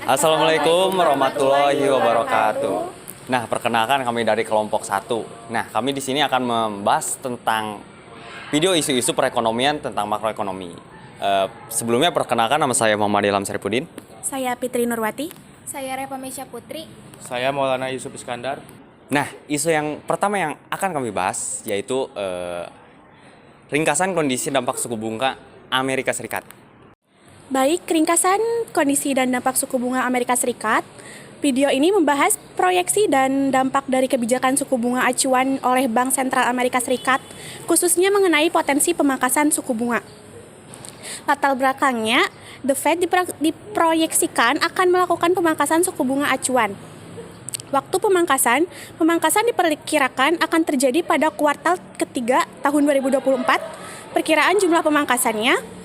Assalamualaikum warahmatullahi wabarakatuh. Nah, perkenalkan kami dari kelompok 1. Nah, kami di sini akan membahas tentang video isu-isu perekonomian tentang makroekonomi. Sebelumnya perkenalkan, nama saya Muhammad Ilham Syarifuddin. Saya Fitri Nurwati. Saya Repa Mesya Putri. Saya Maulana Yusuf Iskandar. Nah, isu yang pertama yang akan kami bahas yaitu ringkasan kondisi dampak suku bunga Amerika Serikat. Baik, ringkasan kondisi dan dampak suku bunga Amerika Serikat. Video ini membahas proyeksi dan dampak dari kebijakan suku bunga acuan oleh Bank Sentral Amerika Serikat, khususnya mengenai potensi pemangkasan suku bunga. Latar belakangnya, The Fed diproyeksikan akan melakukan pemangkasan suku bunga acuan. Waktu pemangkasan diperkirakan akan terjadi pada kuartal ketiga tahun 2024. Perkiraan jumlah pemangkasannya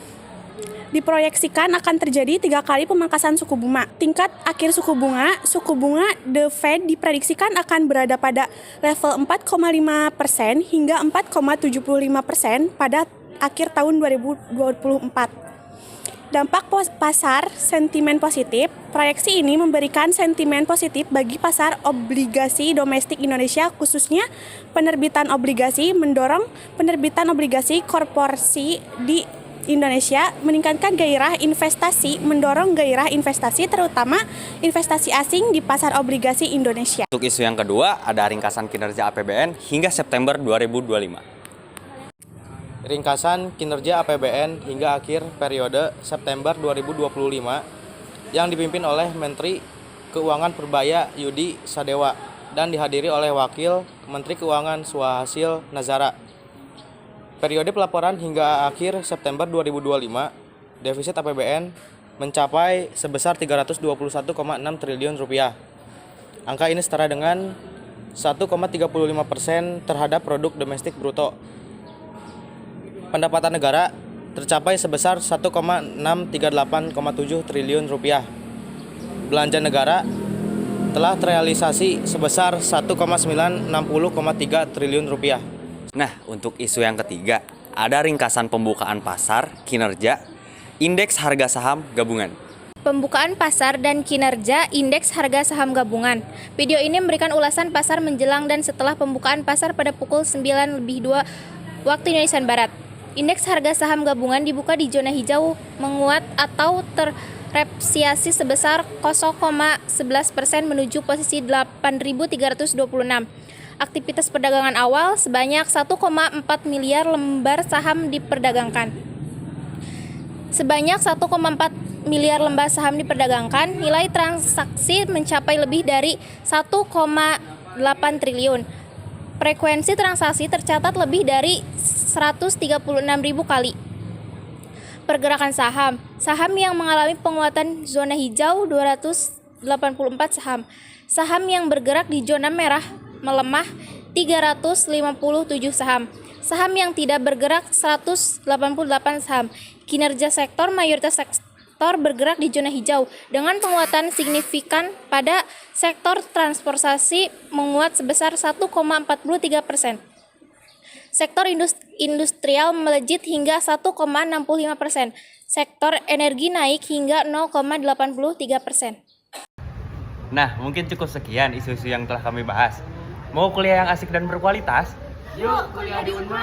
diproyeksikan akan terjadi 3 kali pemangkasan suku bunga. Tingkat akhir suku bunga The Fed diprediksikan akan berada pada level 4,5% hingga 4,75% pada akhir tahun 2024. Dampak pasar sentimen positif. Proyeksi ini memberikan sentimen positif bagi pasar obligasi domestik Indonesia, khususnya penerbitan obligasi, mendorong penerbitan obligasi korporasi di Indonesia, meningkatkan gairah investasi, mendorong gairah investasi terutama investasi asing di pasar obligasi Indonesia. Untuk isu yang kedua, ada ringkasan kinerja APBN hingga September 2025. Ringkasan kinerja APBN hingga akhir periode September 2025 yang dipimpin oleh Menteri Keuangan Purbaya Yudi Sadewa dan dihadiri oleh Wakil Menteri Keuangan Suhasil Nazara. Periode pelaporan hingga akhir September 2025, defisit APBN mencapai sebesar 321,6 triliun rupiah. Angka ini setara dengan 1,35% terhadap produk domestik bruto. Pendapatan negara tercapai sebesar 1,638,7 triliun rupiah. Belanja negara telah terrealisasi sebesar 1,960,3 triliun rupiah. Nah, untuk isu yang ketiga, ada ringkasan pembukaan pasar, kinerja, indeks harga saham gabungan. Pembukaan pasar dan kinerja indeks harga saham gabungan. Video ini memberikan ulasan pasar menjelang dan setelah pembukaan pasar pada pukul 9:02 waktu Indonesia Barat. Indeks harga saham gabungan dibuka di zona hijau menguat atau terrepresiasi sebesar 0,11% menuju posisi 8.326. Aktivitas perdagangan awal sebanyak 1,4 miliar lembar saham diperdagangkan. Sebanyak 1,4 miliar lembar saham diperdagangkan, nilai transaksi mencapai lebih dari 1,8 triliun. Frekuensi transaksi tercatat lebih dari 136.000 kali. Pergerakan saham. Saham yang mengalami penguatan zona hijau 284 saham. Saham yang bergerak di zona merah melemah 357 saham. Saham yang tidak bergerak 188 saham. Kinerja sektor mayoritas sektor bergerak di zona hijau dengan penguatan signifikan pada sektor transportasi menguat sebesar 1,43%. Sektor industrial melejit hingga 1,65%. Sektor energi naik hingga 0,83%. Nah, mungkin cukup sekian isu-isu yang telah kami bahas. Mau kuliah yang asik dan berkualitas? Yuk kuliah di Unma.